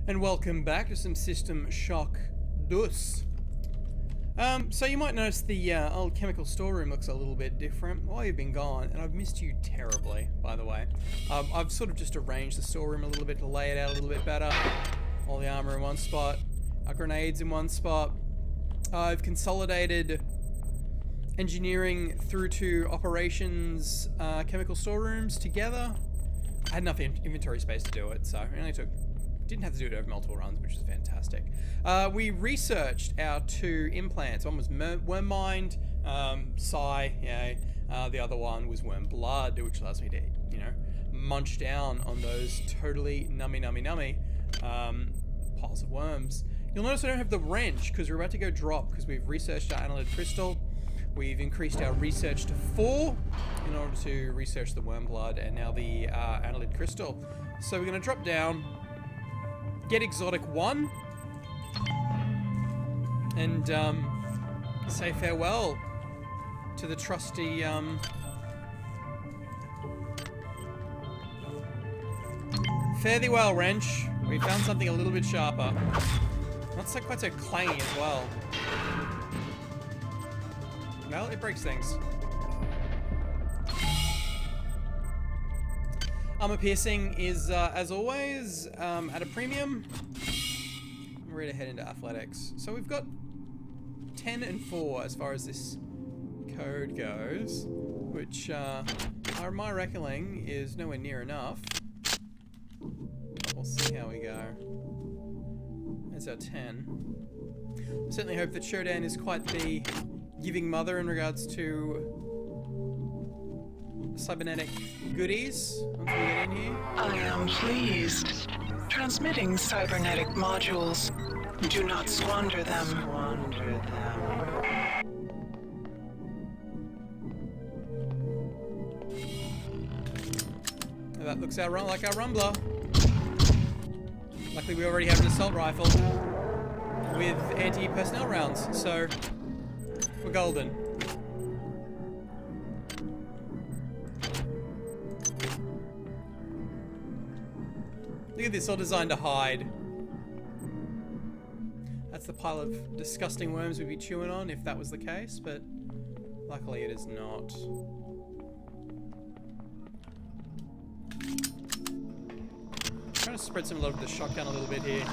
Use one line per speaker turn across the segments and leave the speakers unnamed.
And welcome back to some System Shock Dus. So you might notice the old chemical storeroom looks a little bit different while you've been gone, and I've missed you terribly, by the way. I've sort of just arranged the storeroom a little bit to lay it out a little bit better. All the armor in one spot, our grenades in one spot. I've consolidated engineering through to operations chemical storerooms together. I had enough inventory space to do it, so it only didn't have to do it over multiple runs, which is fantastic. We researched our 2 implants. One was worm mind, psi, the other one was worm blood, which allows me to, munch down on those totally nummy piles of worms. You'll notice I don't have the wrench because we're about to go drop because we've researched our annelid crystal. We've increased our research to 4 in order to research the worm blood and now the annelid crystal. So we're going to drop down, get exotic 1, and say farewell to the trusty fare thee well, wrench. We found something a little bit sharper. Not so quite so clangy as well. Well, it breaks things. Armor piercing is, as always, at a premium. We're ready to head into athletics. So we've got 10 and 4 as far as this code goes, which, my reckoning is nowhere near enough. We'll see how we go. There's our 10. I certainly hope that Shodan is quite the giving mother in regards to cybernetic goodies once we get in here.
I am pleased. Transmitting cybernetic modules. Do not squander them.
That looks like our rumbler. Luckily we already have an assault rifle with anti-personnel rounds, so we're golden. Look at this, all designed to hide. That's the pile of disgusting worms we'd be chewing on if that was the case, but luckily it is not. Trying to spread some love with the shotgun a little bit here.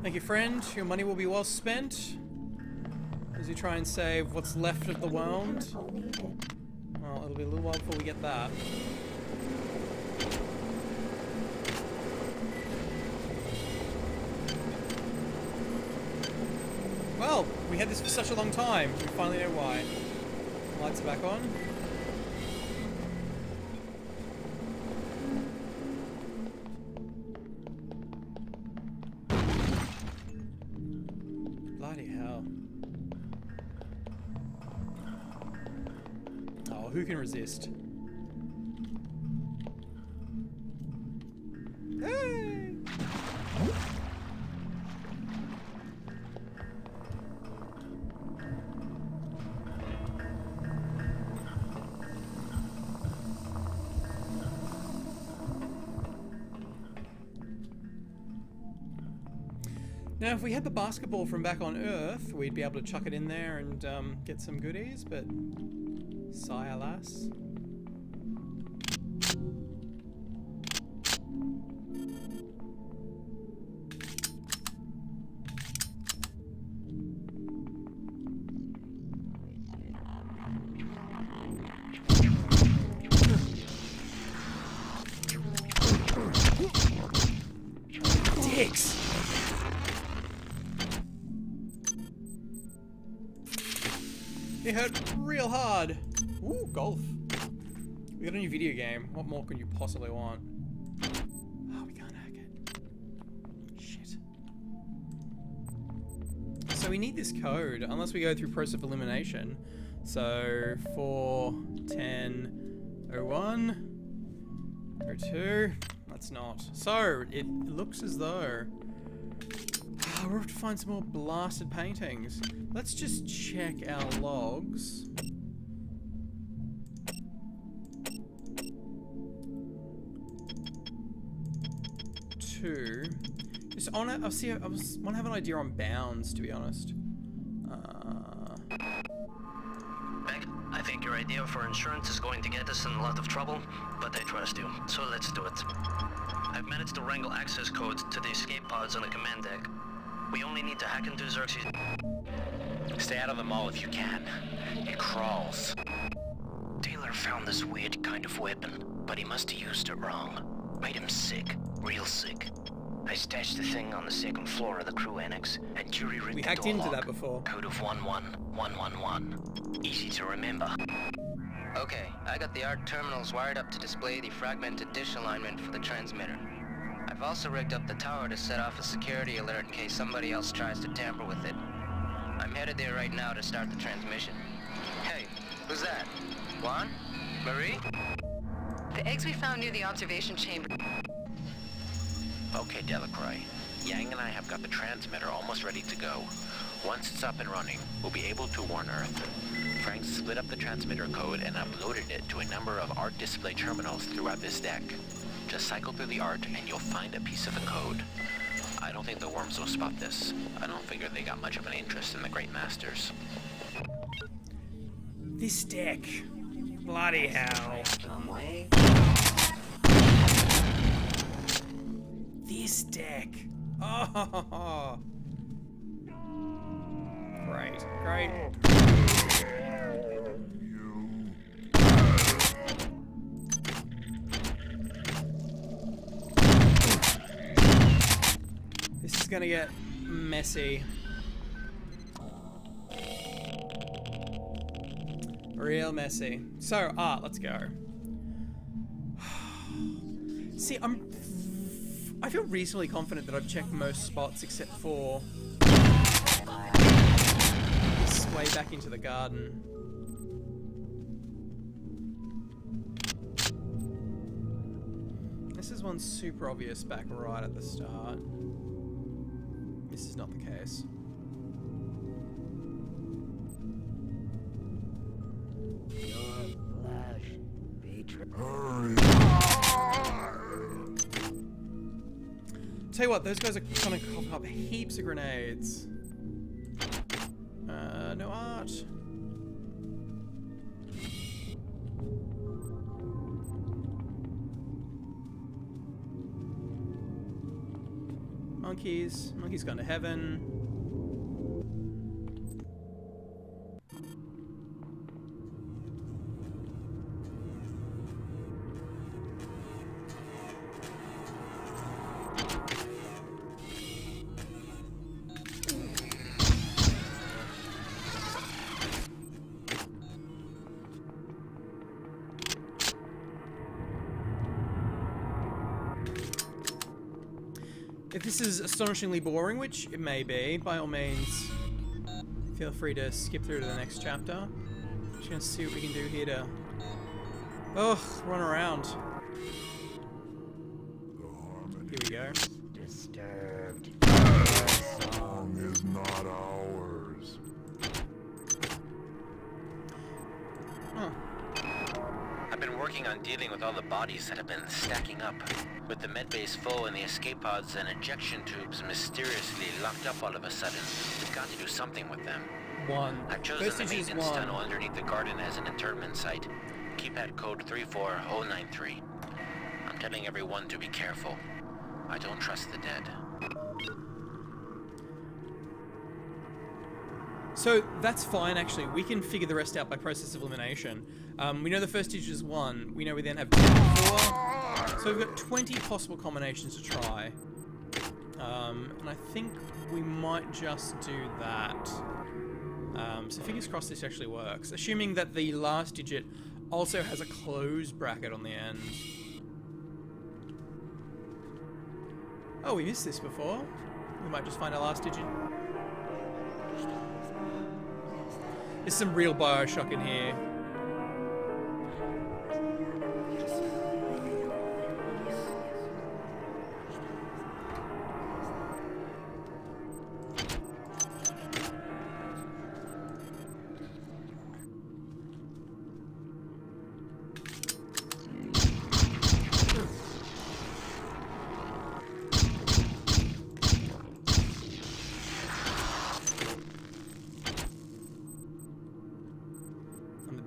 Thank you, friend. Your money will be well spent as you try and save what's left of the world. Well, it'll be a little while before we get that. Well, we had this for such a long time. We finally know why. Lights are back on. Bloody hell. Oh, who can resist? Hey! Now, if we had the basketball from back on Earth, we'd be able to chuck it in there and get some goodies, but sigh alas. Dicks! It hurt real hard. Ooh, golf. We got a new video game. What more could you possibly want? Oh, we can't hack it. Shit. So we need this code, unless we go through process of elimination. So 4, 10, 01, 02. That's not. So, it looks as though... we'll have to find some more blasted paintings. Let's just check our logs. Just on it, I want to have an idea on bounds, to be honest.
Beck, I think your idea for insurance is going to get us in a lot of trouble, but I trust you, so let's do it. I've managed to wrangle access codes to the escape pods on the command deck. We only need to hack into Xerxes.
Stay out of the mall if you can. It crawls.
Taylor found this weird kind of weapon, but he must have used it wrong. Made him sick. Real sick. I stashed the thing on the second floor of the crew annex, and jury-rigged
We
the
hacked
door
into
lock.
that before.
Code of 11111. Easy to remember.
Okay, I got the ART terminals wired up to display the fragmented dish alignment for the transmitter. I've also rigged up the tower to set off a security alert in case somebody else tries to tamper with it. I'm headed there right now to start the transmission. Hey, who's that? Juan? Marie?
The eggs we found near the observation chamber.
Okay, Delacroix. Yang and I have got the transmitter almost ready to go. Once it's up and running, we'll be able to warn Earth. Frank split up the transmitter code and uploaded it to a number of ART display terminals throughout this deck. Just cycle through the ART and you'll find a piece of the code. I don't think the worms will spot this. I don't figure they got much of an interest in the Great Masters.
This deck. Bloody hell. This deck. Oh. Great, great. This is gonna get messy. Real messy. So, let's go. See, I feel reasonably confident that I've checked most spots except for this way back into the garden. This is one super obvious back right at the start. This is not the case. Tell you what, those guys are gonna cough up heaps of grenades. No art. Monkeys. Monkey's gone to heaven. If this is astonishingly boring, which it may be, by all means, feel free to skip through to the next chapter. Just gonna see what we can do here to, run around. Here we go.
Disturbed. That song is not ours.
Oh.
I've been working on dealing with all the bodies that have been stacking up. With the medbase full and the escape pods and ejection tubes mysteriously locked up all of a sudden, we've got to do something with them. I've chosen the maintenance tunnel underneath the garden as an internment site. Keypad code 34093. I'm telling everyone to be careful. I don't trust the dead.
So that's fine, actually. We can figure the rest out by process of elimination. We know the first digit is 1. We know we then have 10 and 4. So we've got 20 possible combinations to try. And I think we might just do that. So fingers crossed this actually works. Assuming that the last digit also has a closed bracket on the end. Oh, we missed this before. We might just find our last digit. There's some real Bioshock in here.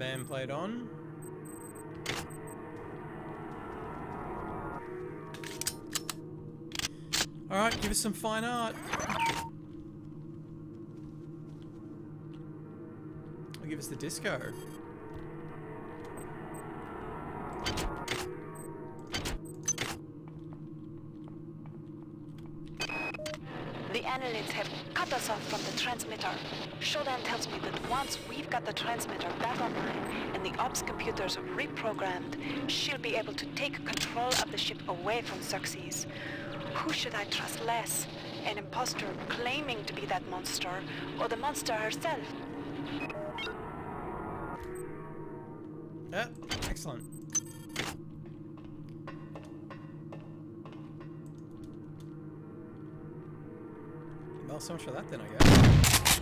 nameplate on. Alright, give us some fine art. Or give us the disco.
The annelids have cut us off from the transmitter. Shodan tells me that once we've got the transmitter back online and the ops computers reprogrammed, she'll be able to take control of the ship away from Xerxes. Who should I trust less? An imposter claiming to be that monster, or the monster herself?
Excellent. Well, so much for that then, I guess.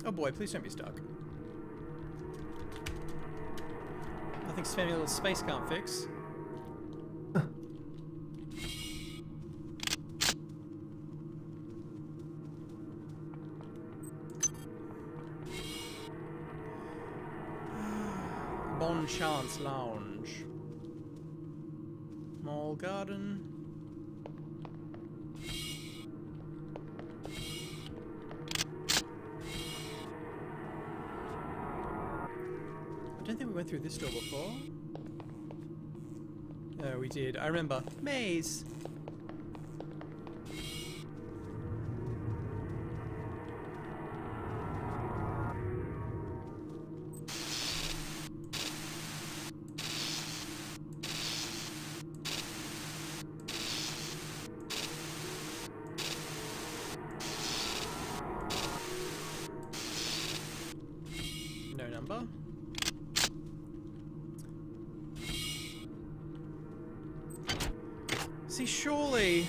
Oh boy, please don't be stuck. Nothing spammy little space can't fix. Bon Chance Lounge. Mall Garden. I don't think we went through this door before. No, we did. I remember. Maze! No number. See, surely...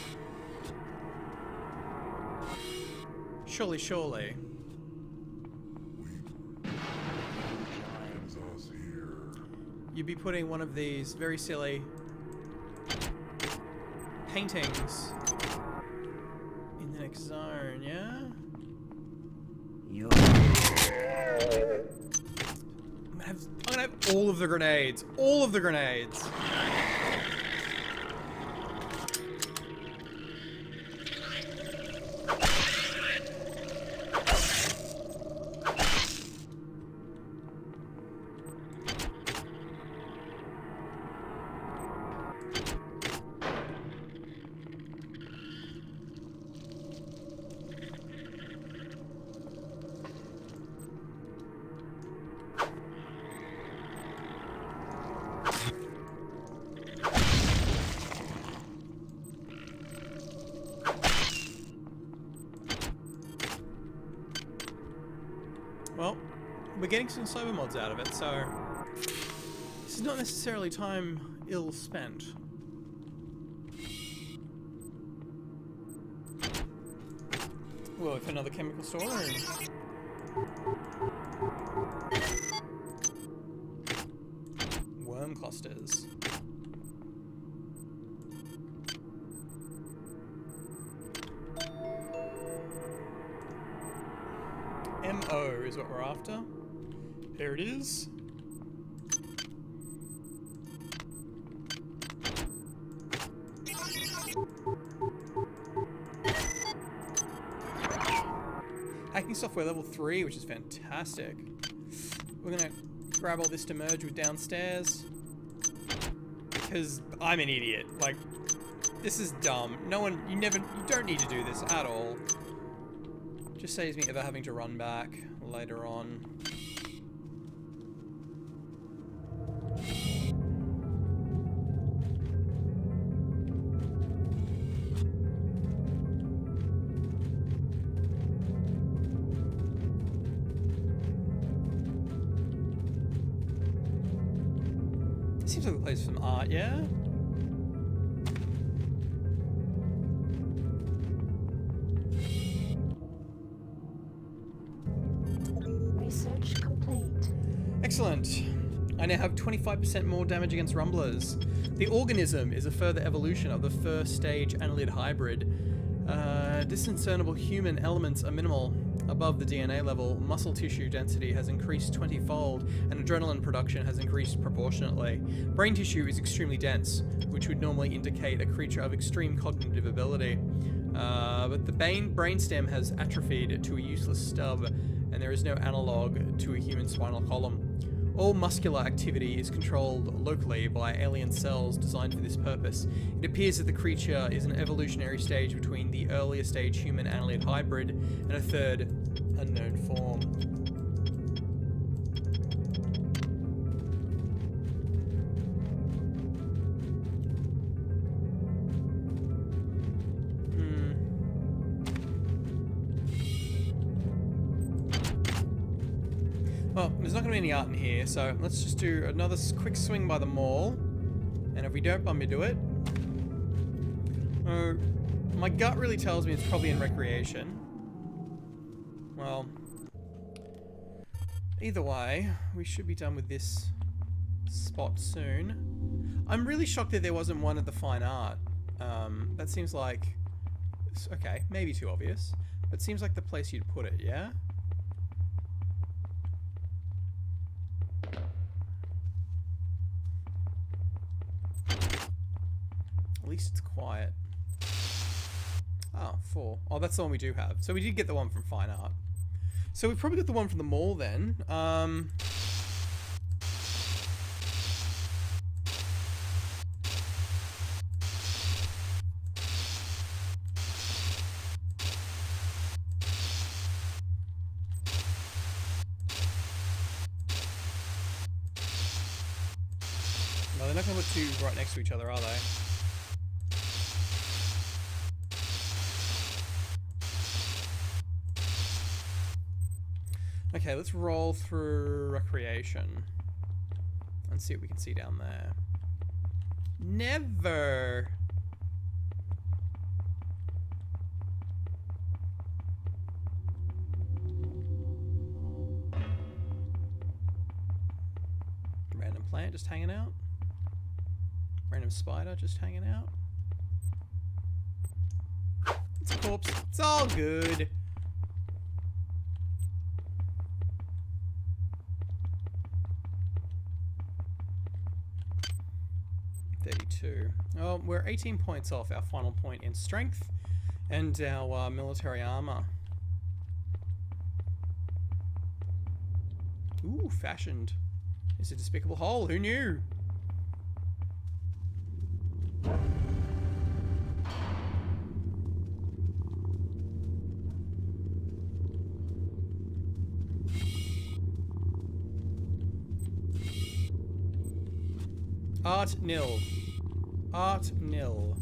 Surely. You'd be putting one of these very silly paintings in the next zone, yeah? I'm gonna have all of the grenades. All of the grenades. Well, we're getting some cyber mods out of it, so this is not necessarily time ill spent. Whoa, if another chemical storeroom. Worm clusters. MO is what we're after. There it is. Hacking software level 3, which is fantastic. We're gonna grab all this to merge with downstairs. Because I'm an idiot. Like, this is dumb. You don't need to do this at all. Just saves me ever having to run back later on. Seems like a place for some art, yeah?
Research complete.
Excellent. I now have 25% more damage against rumblers. The organism is a further evolution of the first stage annelid hybrid. Discernable human elements are minimal. Above the DNA level, muscle tissue density has increased 20-fold, and adrenaline production has increased proportionately. Brain tissue is extremely dense, which would normally indicate a creature of extreme cognitive ability. But the brainstem has atrophied to a useless stub, and there is no analog to a human spinal column. All muscular activity is controlled locally by alien cells designed for this purpose. It appears that the creature is an evolutionary stage between the earlier stage human annelid hybrid and a third unknown form. Well, there's not going to be any art in here, so let's just do another quick swing by the mall. And if we don't bump into it... my gut really tells me it's probably in recreation. Well... either way, we should be done with this spot soon. I'm really shocked that there wasn't one at the fine art. That seems like... okay, maybe too obvious. But it seems like the place you'd put it, yeah? At least it's quiet. Oh, 4. Oh, that's the one we do have. So we did get the one from Fine Art. So we probably got the one from the mall then. No, they're not going to put two right next to each other, are they? Okay, let's roll through recreation and see what we can see down there. Never! Random plant just hanging out. Random spider just hanging out. It's a corpse. It's all good. Oh, we're 18 points off our final point in strength and our military armor. Ooh, fashioned. It's a despicable hole. Who knew? Art nil. Art nil.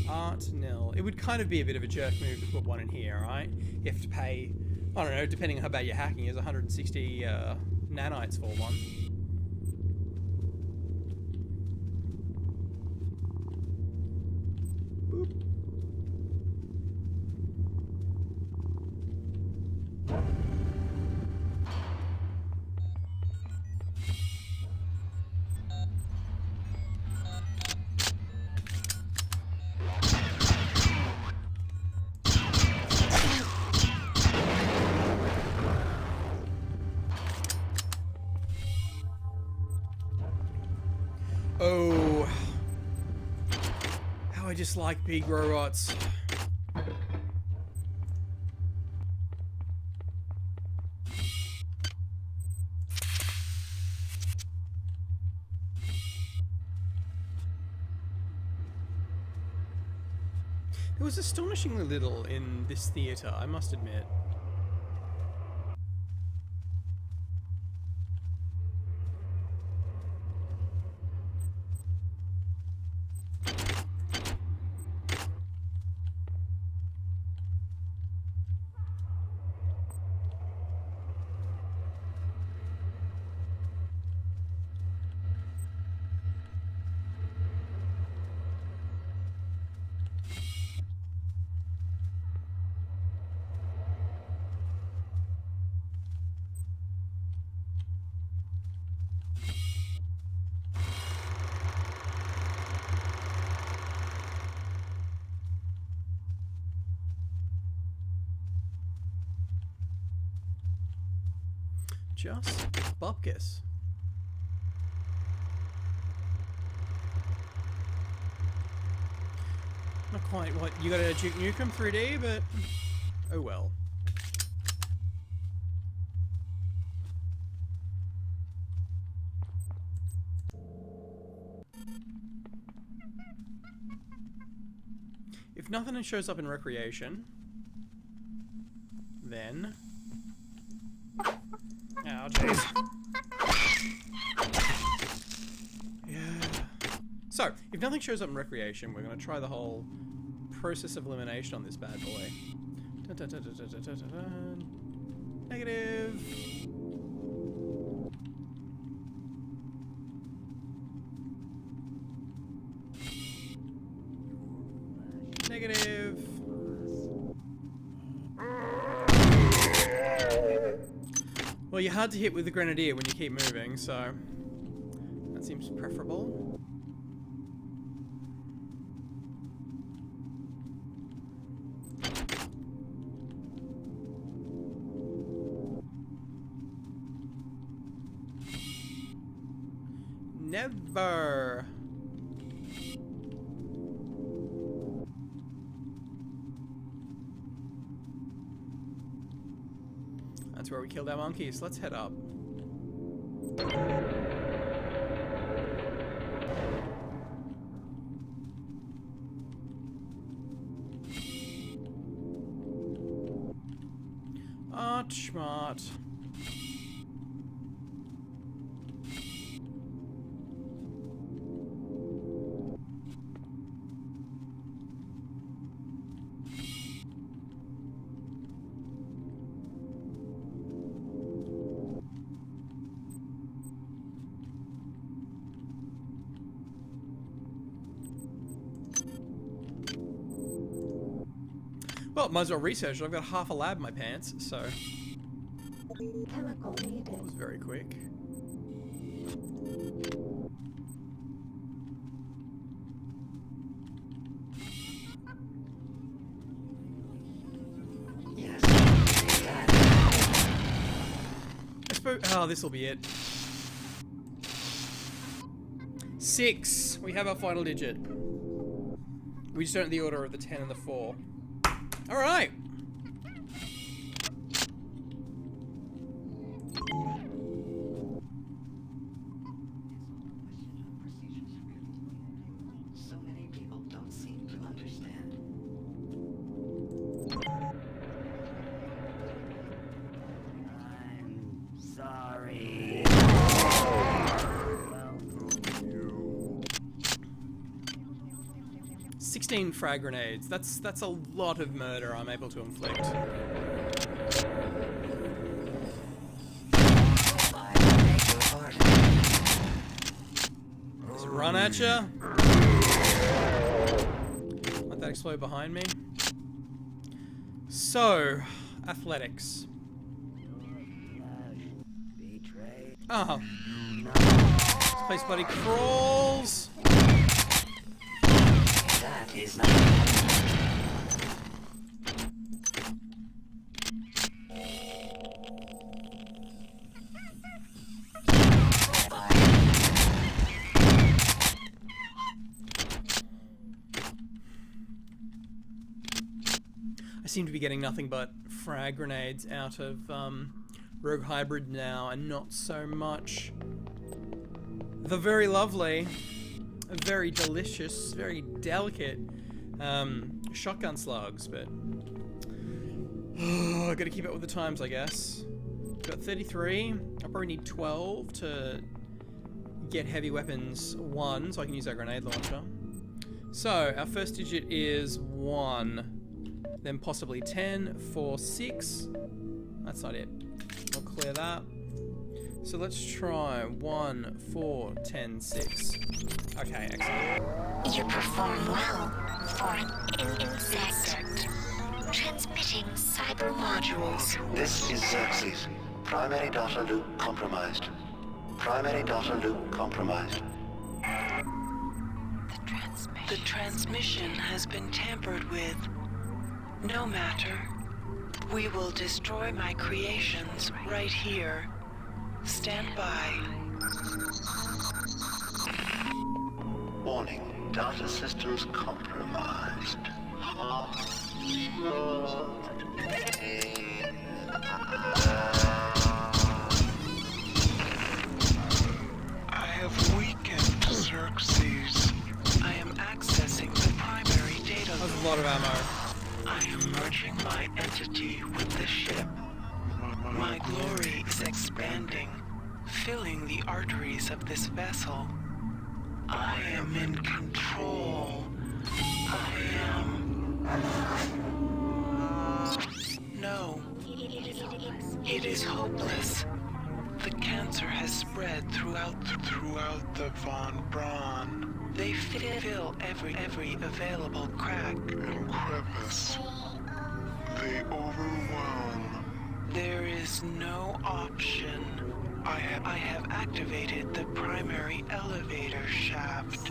Art nil. It would kind of be a bit of a jerk move to put one in here, right? You have to pay, I don't know, depending on how bad your hacking is, 160 nanites for one. Boop. Oh, how I just like big robots. There was astonishingly little in this theatre, I must admit. just bupkis. Not quite what you got a Duke Nukem 3D, but oh well. If nothing shows up in recreation, then... Oh, jeez. Yeah. So, if nothing shows up in recreation, we're going to try the whole process of elimination on this bad boy. Dun, dun, dun, dun, dun, dun, dun, dun. Negative. Negative. Well, you're hard to hit with the grenadier when you keep moving, so that seems preferable. Never. That's where we killed our monkeys. Let's head up. Smart. Well, might as well research it. I've got half a lab in my pants, so...
Chemical needed.
That was very quick.
Yes.
I suppose... Oh, this will be it. 6! We have our final digit. We just don't know the order of the 10 and the 4. Alright!
So many people don't seem to understand. I'm sorry.
16 frag grenades. That's a lot of murder I'm able to inflict. Just run at ya. Let that explode behind me. So, athletics. Oh. This place bloody crawls.
That is not...
I seem to be getting nothing but frag grenades out of Rogue Hybrid now, and not so much the very lovely, very delicious, very delicate shotgun slugs, but I gotta keep up with the times, I guess. Got 33. I'll probably need 12 to get heavy weapons 1, so I can use that grenade launcher. So our first digit is 1, then possibly 10, 4, 6. That's not it. I'll clear that. So let's try 1, 4, 10, 6. Okay, excellent.
You perform well for an insect. Transmitting cyber modules.
This is Xerxes. Primary data loop compromised. Primary data loop compromised.
The transmission has been tampered with. No matter. We will destroy my creations right here. Stand by.
Warning, data systems compromised.
I have weakened Xerxes. I am accessing the primary data.
That's a lot of ammo.
I am merging my entity with the ship. My glory is expanding, filling the arteries of this vessel. I am in control. I am... No. It is hopeless. The cancer has spread throughout the Von Braun. They fill every available crack and crevice. They overwhelm. There is no option. I have activated the primary elevator shaft.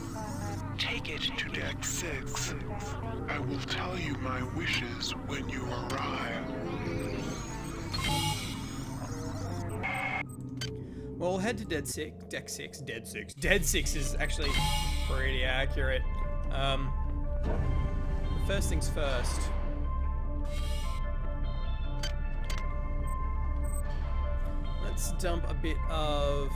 Take it to Deck 6. I will tell you my wishes when you arrive.
Well, we'll head to Dead 6. Dead 6 is actually pretty accurate. First things first. Let's dump a bit of...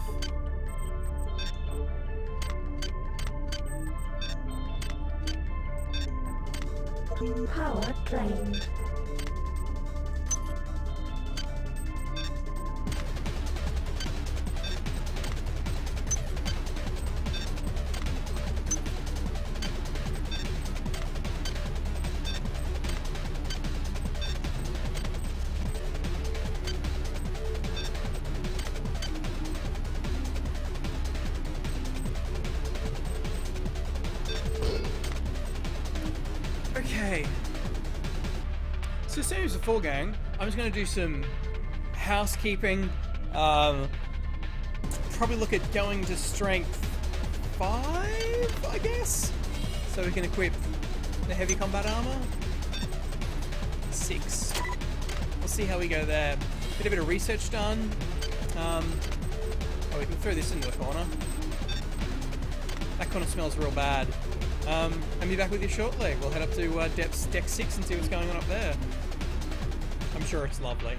Power drained.
Okay. So same as before, gang. I'm just going to do some housekeeping. Probably look at going to strength 5, I guess? So we can equip the heavy combat armor. 6. We'll see how we go there. Get a bit of research done. Oh, we can throw this into the corner. That corner smells real bad. And be back with you shortly. We'll head up to Deck 6 and see what's going on up there. I'm sure it's lovely.